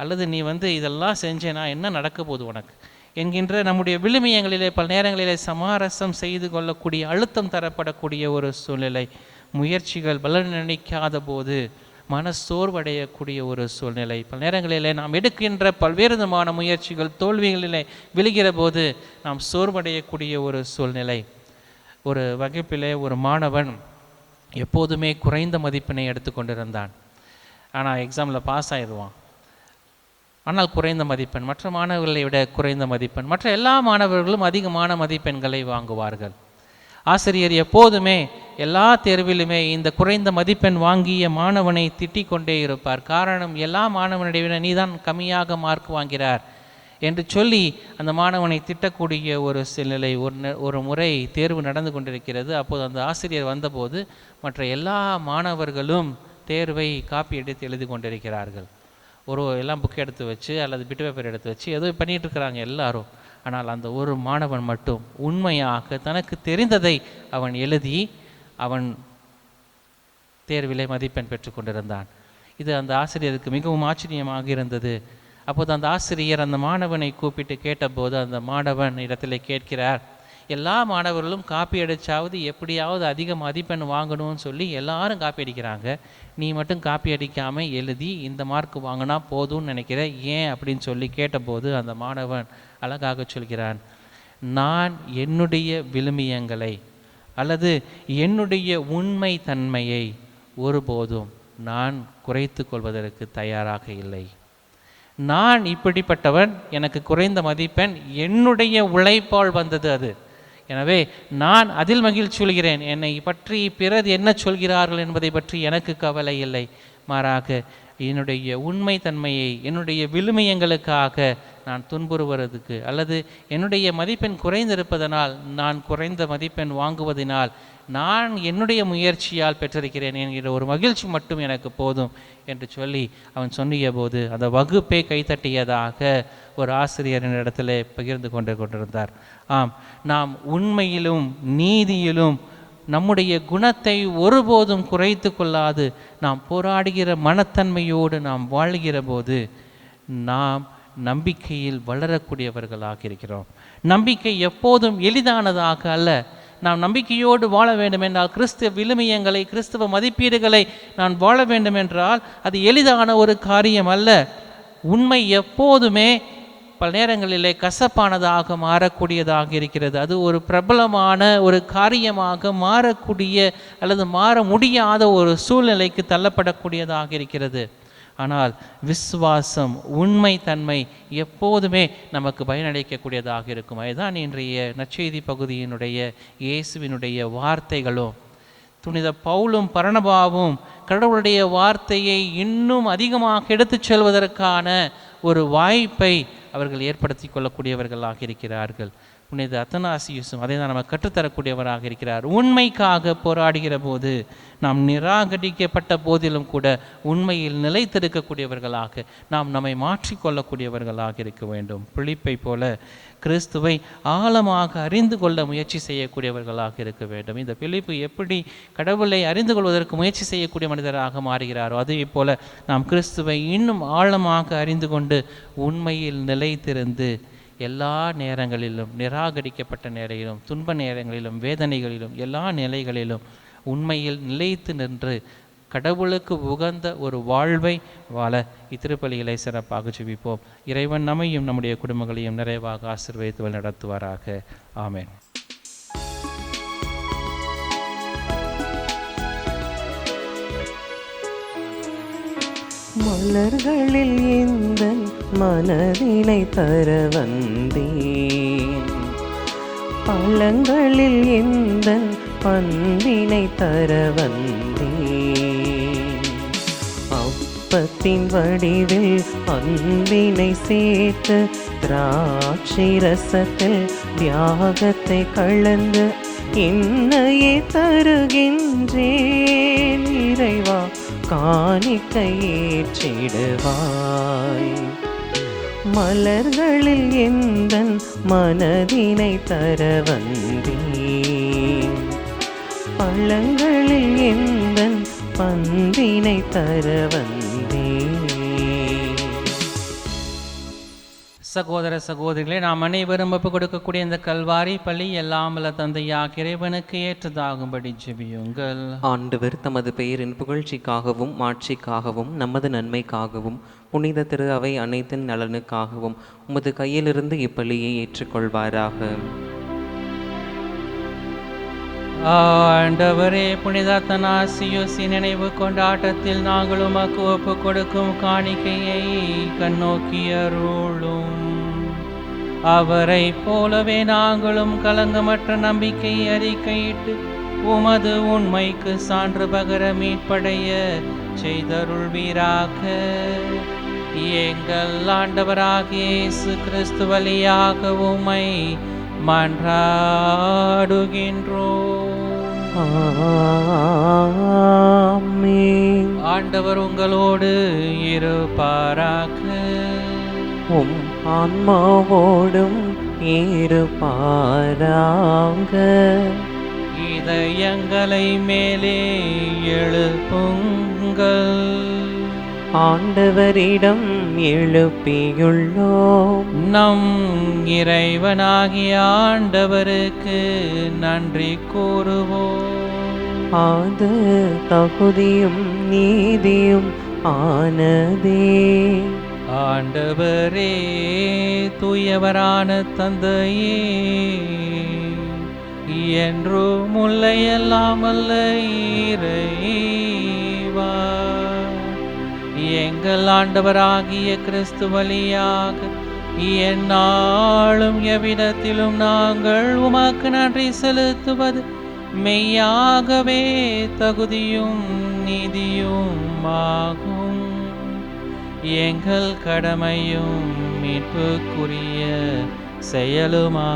Speaker 2: அல்லது நீ இதெல்லாம் செஞ்சேன்னா என்ன நடக்க போகுது உனக்கு என்கின்ற நம்முடைய விழுமியங்களிலே பல நேரங்களிலே சமரசம் செய்து கொள்ளக்கூடிய அழுத்தம் தரப்படக்கூடிய ஒரு சூழ்நிலை, முயற்சிகள் பலன் நினைக்காத போது மனசோர்வடையக்கூடிய ஒரு சூழ்நிலை, பல நேரங்களிலே நாம் எடுக்கின்ற பல்வேறு விதமான முயற்சிகள் தோல்விகளிலே விழுகிற போது நாம் சோர்வடையக்கூடிய ஒரு சூழ்நிலை. ஒரு வகுப்பிலே ஒரு மாணவன் எப்போதுமே குறைந்த மதிப்பெண்ணை எடுத்துக்கொண்டிருந்தான். ஆனால் எக்ஸாமில் பாஸ் ஆயிடுவான். ஆனால் குறைந்த மதிப்பெண், மற்ற மாணவர்களை விட குறைந்த மதிப்பெண், மற்ற எல்லா மாணவர்களும் அதிகமான மதிப்பெண்களை வாங்குவார்கள். ஆசிரியர் எப்போதுமே எல்லா தேர்விலுமே இந்த குறைந்த மதிப்பெண் வாங்கிய மாணவனை திட்டிக் கொண்டே இருப்பார். காரணம், எல்லா மாணவனுடைய விட நீதான் கம்மியாக மார்க் வாங்கிறார் என்று சொல்லி அந்த மாணவனை திட்டக்கூடிய ஒரு சூழ்நிலை. ஒரு முறை தேர்வு நடந்து கொண்டிருக்கிறது. அப்போது அந்த ஆசிரியர் வந்தபோது மற்ற எல்லா மாணவர்களும் தேர்வை காப்பி எடுத்து எழுதி கொண்டிருக்கிறார்கள். எல்லாம் புக் எடுத்து வச்சு அல்லது பிட்டு பேப்பர் எடுத்து வச்சு ஏதோ பண்ணிகிட்டு இருக்கிறாங்க எல்லாரும். ஆனால் அந்த ஒரு மாணவன் மட்டும் உண்மையாக தனக்கு தெரிந்ததை அவன் எழுதி அவன் தேர்விலே மதிப்பெண் பெற்று கொண்டிருந்தான். இது அந்த ஆசிரியருக்கு மிகவும் ஆச்சரியமாக இருந்தது. அப்போது அந்த ஆசிரியர் அந்த மாணவனை கூப்பிட்டு கேட்டபோது அந்த மாணவன் இடத்துல கேட்கிறார், எல்லா மாணவர்களும் காப்பி அடித்தாவது எப்படியாவது அதிக மதிப்பெண் வாங்கணும்னு சொல்லி எல்லாரும் காப்பி அடிக்கிறாங்க, நீ மட்டும் காப்பி அடிக்காமல் எழுதி இந்த மார்க் வாங்கினா போதும்னு நினைக்கிற, ஏன் அப்படின்னு சொல்லி கேட்டபோது அந்த மாணவன் அழகாக சொல்கிறான், நான் என்னுடைய விழுமியங்களை அல்லது என்னுடைய உண்மை தன்மையை ஒருபோதும் நான் குறைத்து கொள்வதற்கு தயாராக இல்லை. நான் இப்படிப்பட்டவன், எனக்கு குறைந்த மதிப்பெண் என்னுடைய உழைப்பால் வந்தது அது. எனவே நான் அதில் மகிழ்ச்சி கொள்கிறேன். என்னை பற்றி பிறர் என்ன சொல்கிறார்கள் என்பதை பற்றி எனக்கு கவலை இல்லை. மாறாக என்னுடைய உண்மை தன்மையை, என்னுடைய விழுமியங்களுக்காக நான் துன்புறுவதற்கு அல்லது என்னுடைய மதிப்பெண் குறைந்திருப்பதனால், நான் குறைந்த மதிப்பெண் வாங்குவதனால் நான் என்னுடைய முயற்சியால் பெற்றிருக்கிறேன் என்கிற ஒரு மகிழ்ச்சி மட்டும் எனக்கு போதும் என்று சொல்லி அவன் சொன்னிய போது அந்த வகுப்பை கைத்தட்டியதாக ஒரு ஆசிரியரின் இடத்துல பகிர்ந்து கொண்டிருந்தார். ஆம், நாம் உண்மையிலும் நீதியிலும் நம்முடைய குணத்தை ஒருபோதும் குறைத்து கொள்ளாது நாம் போராடுகிற மனத்தன்மையோடு நாம் வாழ்கிற போது நாம் நம்பிக்கையில் வளரக்கூடியவர்களாக இருக்கிறோம். நம்பிக்கை எப்போதும் எளிதானதாக அல்ல. நாம் நம்பிக்கையோடு வாழ வேண்டும் என்றால், கிறிஸ்தவ விழுமியங்களை, கிறிஸ்தவ மதிப்பீடுகளை நான் வாழ வேண்டும் என்றால் அது எளிதான ஒரு காரியம் அல்ல. உண்மை எப்போதுமே பல நேரங்களிலே கசப்பானதாக மாறக்கூடியதாக இருக்கிறது. அது ஒரு பிரபலமான ஒரு காரியமாக மாறக்கூடிய அல்லது மாற முடியாத ஒரு சூழ்நிலைக்கு தள்ளப்படக்கூடியதாக இருக்கிறது. ஆனால் விசுவாசம், உண்மை தன்மை எப்போதுமே நமக்கு பயனளிக்கக்கூடியதாக இருக்கும். அதுதான் இன்றைய நற்செய்தி பகுதியினுடைய இயேசுவினுடைய வார்த்தைகளும். புனித பவுலும் பரணபாவும் கடவுளுடைய வார்த்தையை இன்னும் அதிகமாக எடுத்துச் செல்வதற்கான ஒரு வாய்ப்பை அவர்கள் ஏற்படுத்தி கொள்ளக்கூடியவர்களாக இருக்கிறார்கள். புனித அத்தனாசியுசும் அதை தான் நம்ம கற்றுத்தரக்கூடியவராக இருக்கிறார். உண்மைக்காக போராடுகிற போது நாம் நிராகரிக்கப்பட்ட போதிலும் கூட உண்மையில் நிலைத்திருக்கக்கூடியவர்களாக நாம் நம்மை மாற்றிக்கொள்ளக்கூடியவர்களாக இருக்க வேண்டும். பிலிப்பை போல கிறிஸ்துவை ஆழமாக அறிந்து கொள்ள முயற்சி செய்யக்கூடியவர்களாக இருக்க வேண்டும். இந்த பிலிப்பு எப்படி கடவுளை அறிந்து கொள்வதற்கு முயற்சி செய்யக்கூடிய மனிதராக மாறுகிறாரோ, அதே போல நாம் கிறிஸ்துவை இன்னும் ஆழமாக அறிந்து கொண்டு உண்மையில் நிலைத்திருந்து எல்லா நேரங்களிலும், நிராகரிக்கப்பட்ட நேரங்களிலும், துன்ப நேரங்களிலும், வேதனைகளிலும், எல்லா நிலைகளிலும் உண்மையில் நிலைத்து நின்று கடவுளுக்கு உகந்த ஒரு வாழ்வை வாழ இத்திருப்பலிகளை சிறப்பாக ஜெபிப்போம். இறைவன் நம்மையும் நம்முடைய குடும்பங்களையும் நிறைவாக ஆசீர்வதித்து நடத்துவாராக. ஆமென்.
Speaker 1: மலர்களில் எந்தன் மனதினை தர வந்தேன், பழங்களில் எந்தன் பண்பினை தர வந்தேன். அப்பத்தின் வடிவில் அன்பினை சேர்த்து திராட்சை ரசத்தில் தியாகத்தை கலந்து என்னையே தருகின்றேன். இறைவா காணிக்கை ஏற்றிடுவாய். மலர்களில் எந்தன் மனதினை தர வந்தேன், பழங்களில் எந்தன் பண்பினை தர வந்தேன்.
Speaker 2: சகோதர சகோதரிகளே, நாம் அனைவரும் ஒப்புக் கொடுக்கக்கூடிய இந்த கல்வாரி பள்ளி எல்லாம் வல்ல தந்தையாக இறைவனுக்கு ஏற்றதாகும்படி ஜெபியுங்கள்.
Speaker 1: ஆண்டவர் தமது பெயரின் புகழ்ச்சிக்காகவும் மாட்சிக்காகவும் நமது நன்மைக்காகவும் புனித திரு அவை அனைத்தின் நலனுக்காகவும் உமது கையிலிருந்து இப்பள்ளியை ஏற்றுக்கொள்வாராக.
Speaker 2: ஆண்டவரே, புனித அத்தனாசியுஸின் நினைவு கொண்டாட்டத்தில் நாங்கள் உமக்கு ஒப்புக் கொடுக்கும் காணிக்கையை கண்ணோக்கி அருளும். அவரை போலவே நாங்களும் கலங்கமற்ற நம்பிக்கை அறிக்கையிட்டு உமது உண்மைக்கு சான்று பகர மீட்படைய செய்தருள்வீராக. எங்கள் ஆண்டவராகிய இயேசு கிறிஸ்து வழியாக உம்மை மன்றாடுகின்றோம்.
Speaker 1: ஆமென்.
Speaker 2: ஆண்டவர் உங்களோடு இருப்பாராக.
Speaker 1: உம் ஆன்மாவோடும் இருப்பாராக.
Speaker 2: இதயங்களை மேலே எழுப்புங்கள்.
Speaker 1: ஆண்டவரிடம் எழுப்பியுள்ளோம்.
Speaker 2: நம் இறைவனாகிய ஆண்டவருக்கு நன்றி கூறுவோம்.
Speaker 1: அது தகுதியும் நீதியும் ஆனதே.
Speaker 2: ஆண்டவரே, தூயவரான தந்தையே, என்றும் முல்லையெல்லாம் அல்ல இறைவா, எங்கள் ஆண்டவராகிய கிறிஸ்து வழியாக எந்நாளும் எவ்விடத்திலும் நாங்கள் உமக்கு நன்றி செலுத்துவது மெய்யாகவே தகுதியும் நீதியும் ஆகும். எங்கள் கடமையும் மீட்புக்குரிய செயலுமாகும்.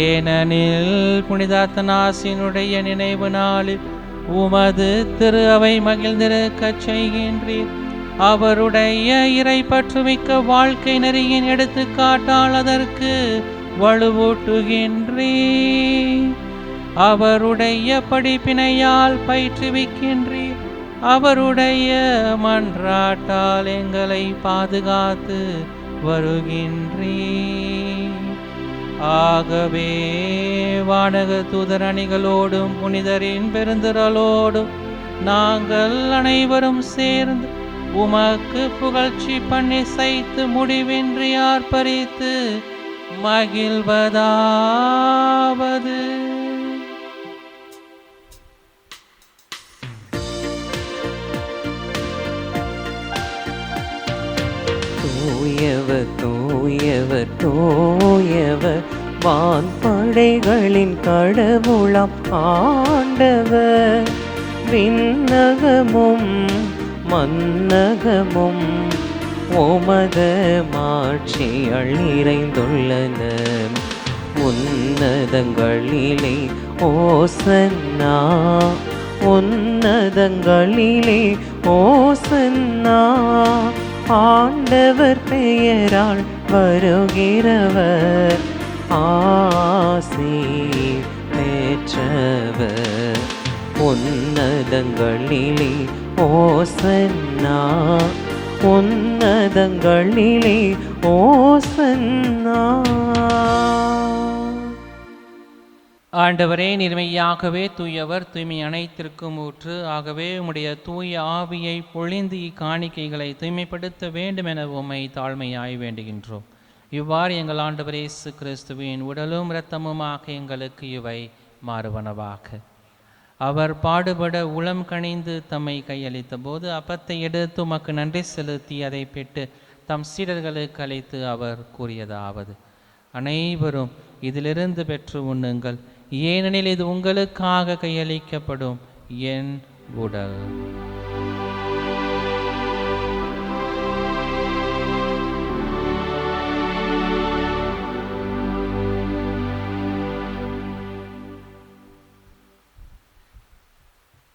Speaker 2: ஏனெனில் புனித அத்தனாசினுடைய நினைவு நாளில் உமது திரு அவை மகிழ்ந்திருக்கச் செய்கின்றீர். அவருடைய இறை பற்றுமிக்க வாழ்க்கை நெறியின் எடுத்துக்காட்டால் அதற்கு வலுவூட்டுகின்றீர். அவருடைய படிப்பினையால் பயிற்றுவிக்கின்றீர். அவருடைய மன்றாட்டால் எங்களை பாதுகாத்து வருகின்றீர். ஆகவே வானக தூதர் அணிகளோடும் புனிதரின் பெருந்திரளோடும் நாங்கள் அனைவரும் சேர்ந்து உமக்கு புகழ்ச்சி பண்ணி சைத்து முடிவின்றி ஆர்ப்பரித்து மகிழ்வதாவது:
Speaker 1: தூயவர் தூயவர் தூயவர் வான்படைகளின் கடவுளாம் ஆண்டவர். விண்ணகமும் மன்னகமும் உமது மாட்சியால் நிறைந்துள்ளன. உன்னதங்களிலே ஓசன்னா, உன்னதங்களிலே ஓசன்னா. ஆண்டவர் பெயரால் வருகிறவர் ஆசி பெற்றவர். உன்னதங்களிலே ஓசன்னா, உன்னதங்களிலே ஓசன்னா.
Speaker 2: ஆண்டவரே, நிர்மையாகவே தூயவர், தூய்மை அனைத்திற்கும் ஊற்று. ஆகவே உம்முடைய தூய ஆவியை பொழிந்து இக்காணிக்கைகளை தூய்மைப்படுத்த வேண்டும் என உம்மை தாழ்மையாய் வேண்டுகின்றோம். இவ்வாறு எங்கள் ஆண்டவர் இயேசு கிறிஸ்துவின் உடலும் இரத்தமுமாக எங்களுக்கு இவை மாறுவனவாக. அவர் பாடுபட உளம் கனிந்து தம்மை கையளித்த போது அப்பத்தை எடுத்து உமக்கு நன்றி செலுத்தி அதை பெற்று தம் சீடர்களுக்கு அளித்து அவர் கூறியதாவது: அனைவரும் இதிலிருந்து பெற்று உண்ணுங்கள், ஏனெனில் இது உங்களுக்காக கையளிக்கப்படும் என் உடல்.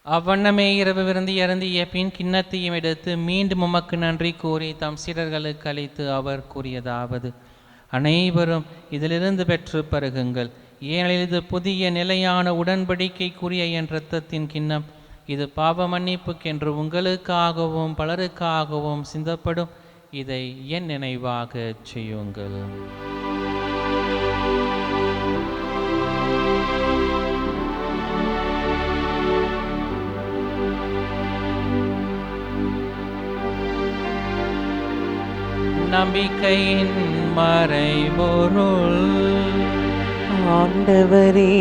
Speaker 2: அவ்வண்ணமே இரவு விருந்து அருந்திய பின் கிண்ணத்தையும் எடுத்து மீண்டும் உமக்கு நன்றி கூறி தம் சீடர்களுக்கு அளித்து அவர் கூறியதாவது: அனைவரும் இதிலிருந்து பெற்று பருகுங்கள், ஏனெனில் இது புதிய நிலையான உடன்படிக்கைக்குரிய என் இரத்தத்தின் கிண்ணம். இது பாவ மன்னிப்புக்கென்று உங்களுக்காகவும் பலருக்காகவும் சிந்தப்படும். இதை என் நினைவாக செய்யுங்கள். நம்பிக்கையின் மறைபொருள்.
Speaker 1: ஆண்டவரே,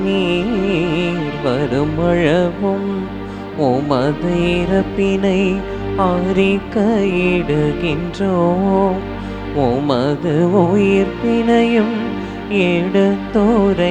Speaker 1: நீர் வருமளவும் உமது இறப்பினை அறிக்கையிடுகின்றோம், உமது உயிர்ப்பினையும் எடுத்துரைக்கின்றோம்.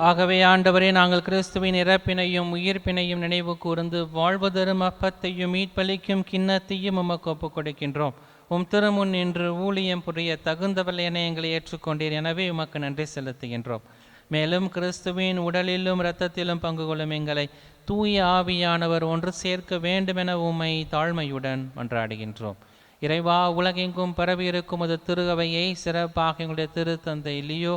Speaker 2: ஆகவே ஆண்டவரே, நாங்கள் கிறிஸ்துவின் இறப்பினையும் உயிர்ப்பினையும் நினைவு கூர்ந்து வாழ்வதரும் அப்பத்தையும் மீட்பளிக்கும் கிண்ணத்தையும் உமக்கு ஒப்புக் கொடுக்கின்றோம். உம் திருமுன் நின்று ஊழியம் புரிய தகுந்தவள் என எங்களை ஏற்றுக்கொண்டீர். எனவே உமக்கு நன்றி செலுத்துகின்றோம். மேலும் கிறிஸ்துவின் உடலிலும் இரத்தத்திலும் பங்கு கொள்ளும் எங்களை தூய ஆவியானவர் ஒன்று சேர்க்க வேண்டுமென உம்மை தாழ்மையுடன் மன்றாடுகின்றோம். இறைவா, உலகெங்கும் பரவியிருக்கும் அது திருவையை சிறப்பாக எங்களுடைய திருத்தந்தை லியோ,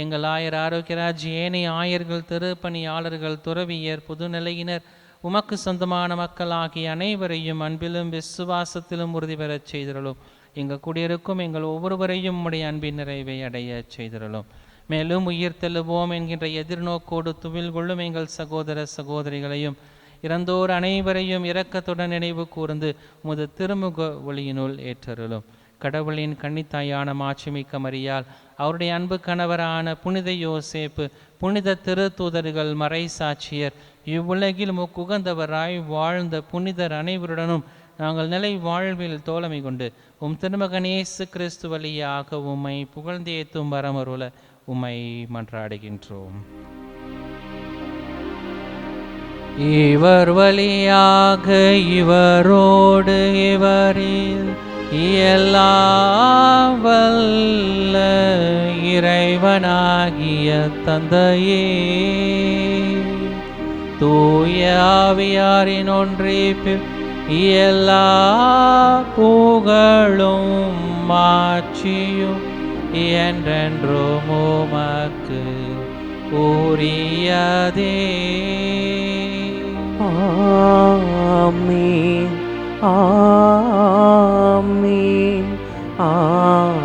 Speaker 2: எங்கள் ஆயர் ஆரோக்கியராஜ், ஏனைய ஆயர்கள், திருப்பணியாளர்கள், துறவியர், புதுநிலையினர், உமக்கு சொந்தமான மக்கள் ஆகிய அனைவரையும் அன்பிலும் விசுவாசத்திலும் உறுதி பெறச் செய்திருளும். எங்கள் குடியிருக்கும் எங்கள் ஒவ்வொருவரையும் உம்முடைய அன்பின் நிறைவை அடைய செய்திருளும். மேலும் உயிர் தெழுவோம் என்கின்ற எதிர்நோக்கோடு துவில் கொள்ளும் எங்கள் சகோதர சகோதரிகளையும் இறந்தோர் அனைவரையும் இரக்கத்துடன் நினைவு கூர்ந்து உமது திருமுக ஒளியினுள் ஏற்றருளும். கடவுளின் கன்னித்தாயான மாட்சிமிக்க மரியாள், அவருடைய அன்பு கணவரான புனித யோசேப்பு, புனித திருத்தூதர்கள், மறை சாட்சியர், இவ்வுலகில் முக்குகந்தவராய் வாழ்ந்த புனிதர் அனைவருடனும் நாங்கள் நிலை வாழ்வில் தோழமை கொண்டு உம் திருமகன் இயேசு கிறிஸ்து வழியாக உம்மை புகழ்ந்தேத்தும் வரமருள உம்மை மன்றாடுகின்றோம். இவர் வழியாக இவரோடு இவரில் எல்லாம் வல்ல இறைவனாகிய தந்தையே, தூய ஆவியாரின் ஒன்றிப்பில் எல்லா புகழும் மாட்சியும் என்றென்றும் உமக்கு உரியதே.
Speaker 1: ஆமென், ஆமென், ஆமென்.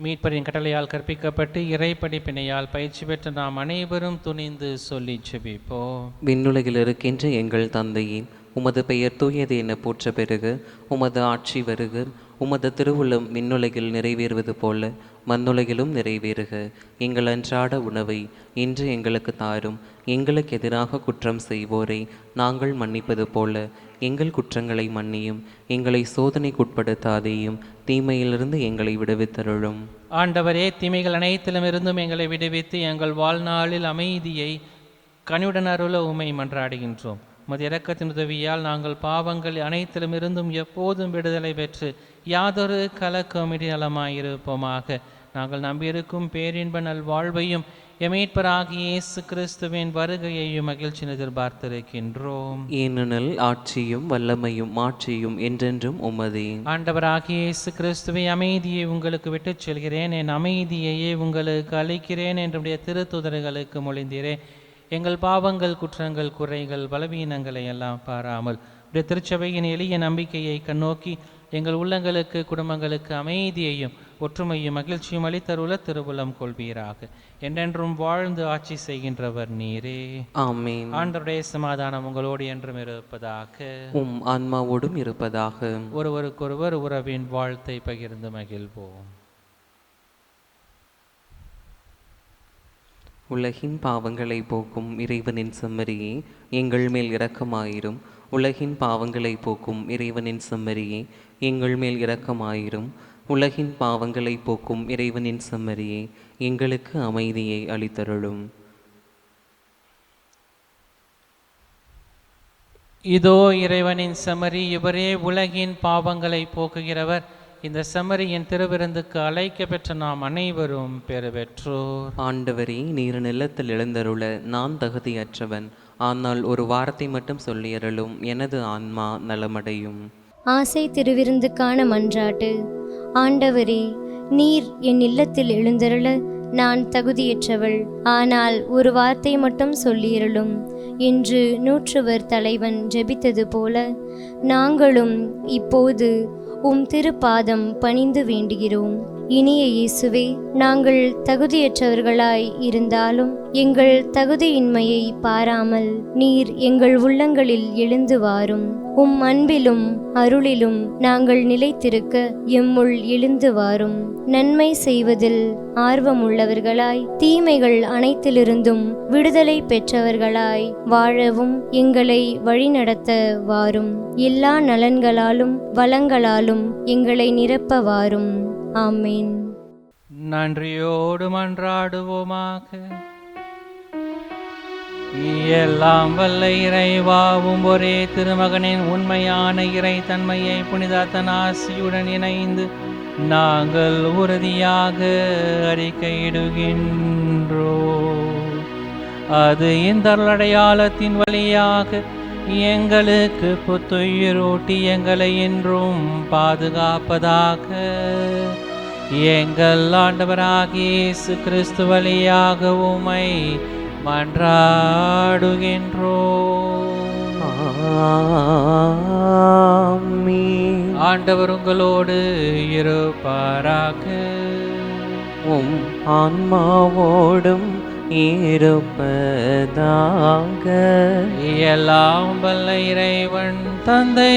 Speaker 2: மீட்பரின் கட்டளையால் கற்பிக்கப்பட்டு இறை படிப்பினையால் பயிற்சி பெற்ற நாம் அனைவரும் துணிந்து சொல்லி செபிப்போம்.
Speaker 1: விண்ணுலகில் இருக்கின்ற எங்கள் தந்தையே, உமது பெயர் தூயது என போற்ற பெறுக. உமது ஆட்சி வருக. உமது திருவுளம் விண்ணுலகில் நிறைவேறுவது போல மண்ணுலகிலும் நிறைவேறுக. எங்கள் அன்றாட உணவை இன்று எங்களுக்கு தாரும். எங்களுக்கு எதிராக குற்றம் செய்வோரை நாங்கள் மன்னிப்பது போல எங்கள் குற்றங்களை மன்னியும். எங்களை சோதனைக்குட்படுத்தாதேயும், தீமையிலிருந்து எங்களை விடுவித்தருளும்.
Speaker 2: ஆண்டவரே, தீமைகள் அனைத்திலும் இருந்தும் எங்களை விடுவித்து எங்கள் வாழ்நாளில் அமைதியை கனிவுடன் அருள உம்மை மன்றாடுகின்றோம். உமது இரக்கத்தின் உதவியால் நாங்கள் பாவங்கள் அனைத்திலும் இருந்தும் எப்போதும் விடுதலை பெற்று யாதொரு கலக்கமின்றி நலமாயிருப்போமாக. நாங்கள் நம்பியிருக்கும் பேரின்ப நல்வாழ்வையும் எமீட்பராகிய இயேசு கிறிஸ்துவின் வருகையையும் மகிழ்ச்சி எதிர்பார்த்திருக்கின்றோம்.
Speaker 1: ஏனெனில் ஆட்சியும் வல்லமையும் மாட்சியும் என்றென்றும் உமதே.
Speaker 2: ஆண்டவராகிய இயேசு கிறிஸ்துவை, அமைதியை உங்களுக்கு விட்டுச் செல்கிறேன், என் அமைதியையே உங்களுக்கு அளிக்கிறேன் என்றுடைய திருத்துதர்களுக்கு மொழிந்தீரேன். எங்கள் பாவங்கள், குற்றங்கள், குறைகள், பலவீனங்களை எல்லாம் பாராமல் உடைய திருச்சபையின் எளிய நம்பிக்கையை கண்ணோக்கி எங்கள் உள்ளங்களுக்கு குடும்பங்களுக்கு அமைதியையும் ஒற்றுமையும் மகிழ்ச்சியும் அளித்தருள திருவுளம் கொள்வீராக. என்றென்றும் வாழ்ந்து ஆட்சி செய்கின்றவர் நீரே.
Speaker 1: ஆமென்.
Speaker 2: ஆண்டவருடைய சமாதானம் உங்களோடு என்றும் இருப்பதாக.
Speaker 1: உம் ஆன்மாவோடும் இருப்பதாக.
Speaker 2: ஒருவருக்கொருவர் உறவின் வாழ்த்தை பகிர்ந்து மகிழ்வோம்.
Speaker 1: உலகின் பாவங்களை போக்கும் இறைவனின் செம்மறியே, எங்கள் மேல் இரக்கமாயிரும். உலகின் பாவங்களை போக்கும் இறைவனின் செம்மறியே, எங்கள் மேல் இரக்கமாயிரும். உலகின் பாவங்களை போக்கும் இறைவனின் செம்மறியே, எங்களுக்கு அமைதியை அளித்தருளும்.
Speaker 2: இதோ இறைவனின் செம்மறி, இவரே உலகின் பாவங்களை போக்குகிறவர். இந்த செம்மறியின் திருவிருந்துக்கு அழைக்க பெற்ற நாம் அனைவரும் பெறு பெற்றோர்.
Speaker 1: ஆண்டவரே, நீர் நிலத்தில் எழுந்தருள நான் தகுதியற்றவன். ஆனால் ஒரு வார்த்தை மட்டும் சொல்லியருளும், எனது ஆன்மா நலமடையும்.
Speaker 4: ஆசை திருவிருந்துக்கான மன்றாட்டு. ஆண்டவரே, நீர் என் இல்லத்தில் எழுந்தருள நான் தகுதியற்றவள். ஆனால் ஒரு வார்த்தை மட்டும் சொல்லியருளும் என்று நூற்றுவர் தலைவன் ஜெபித்தது போல நாங்களும் இப்போது உம் திருப்பாதம் பணிந்து வேண்டுகிறோம். இனிய இயேசுவே, நாங்கள் தகுதியற்றவர்களாய் இருந்தாலும் எங்கள் தகுதியின்மையை பாராமல் நீர் எங்கள் உள்ளங்களில் எழுந்து வாரும். உம் அன்பிலும் அருளிலும் நாங்கள் நிலைத்திருக்க எம்முள் எழுந்து வாரும். நன்மை செய்வதில் ஆர்வமுள்ளவர்களாய் தீமைகள் அனைத்திலிருந்தும் விடுதலை பெற்றவர்களாய் வாழவும் எங்களை வழிநடத்த வாரும். எல்லா நலன்களாலும் வளங்களாலும் எங்களை நிரப்ப வாரும். ஆமேன்.
Speaker 2: நன்றியோடு மன்றாடுவோமாக. எல்லாம் வல்ல இறைவாவும் ஒரே திருமகனின் உண்மையான இறை தன்மையை புனித அத்தனாசியுடன் இணைந்து நாங்கள் உறுதியாக அறிக்கையிடுகின்றோம். அது இந்த அடையாளத்தின் வழியாக எங்களுக்கு புத்துயிரூட்டி எங்களை என்றும் பாதுகாப்பதாக. எங்கள் ஆண்டவராகிய இயேசு கிறிஸ்து வழியாக உம்மை மன்றாடுகின்றோம்.
Speaker 1: ஆமென்.
Speaker 2: ஆண்டவர் உங்களோடு இருப்பாராக.
Speaker 1: உம் ஆன்மாவோடும் இருப்பதாக.
Speaker 2: எல்லாம் வல்ல இறைவன் தந்தை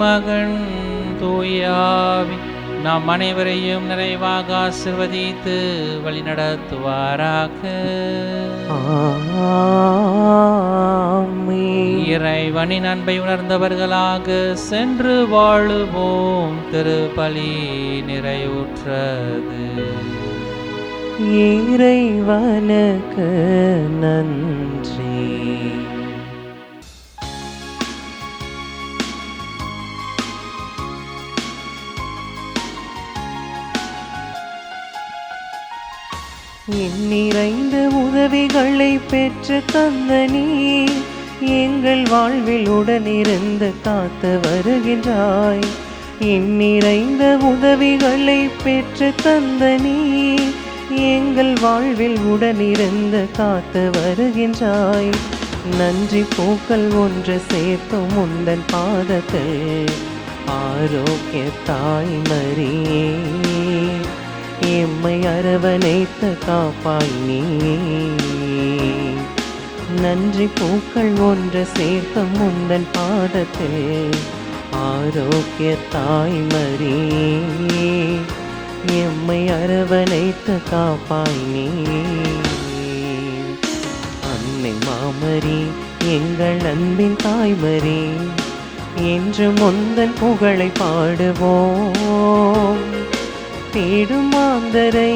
Speaker 2: மகன் தூயாவி நாம் அனைவரையும் நிறைவாக ஆசிர்வதித்து வழிநடத்துவாராக.
Speaker 1: ஆமென்.
Speaker 2: இறைவனின் அன்பை உணர்ந்தவர்களாக சென்று வாழுவோம். திருப்பலி நிறைவுற்றது.
Speaker 1: இறைவனுக்கு நன்றி. நிறைந்த உதவிகளை பெற்று தந்த நீ எங்கள் வாழ்வில் உடனிருந்து காத்து வருகின்றாய். நிறைந்த உதவிகளை பெற்று தந்த நீ எங்கள் வாழ்வில் உடனிருந்து காத்து வருகின்றாய். நன்றி பூக்கள் ஒன்று சேர்த்தும் முந்தன் பாதத்தில் ஆரோக்கிய தாய்மரியே, எம்மை அரவணைத்து காப்பாய் நீ. நன்றி பூக்கள் ஒன்று சேர்த்தும் முந்தன் பாதத்தில் ஆரோக்கிய தாய்மரியே, எம்மை அரவணைத்து காப்பாய் நீ. அன்னை மாமரி, எங்கள் அன்பின் தாய்மரி, என்று முந்தன் புகழை பாடுவோம். தேடும் மாந்தரை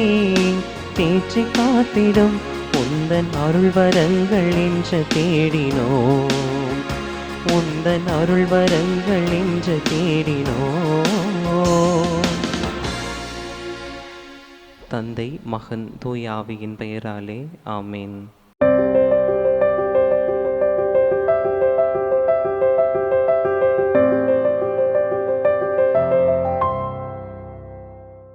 Speaker 1: தேற்றி காத்திடும் உந்தன் அருள் வரங்கள் என்று தேடினோம். உந்தன் அருள் வரங்கள் என்று தேடினோம். தந்தை மகன் தூய ஆவியின் பெயராலே ஆமேன்.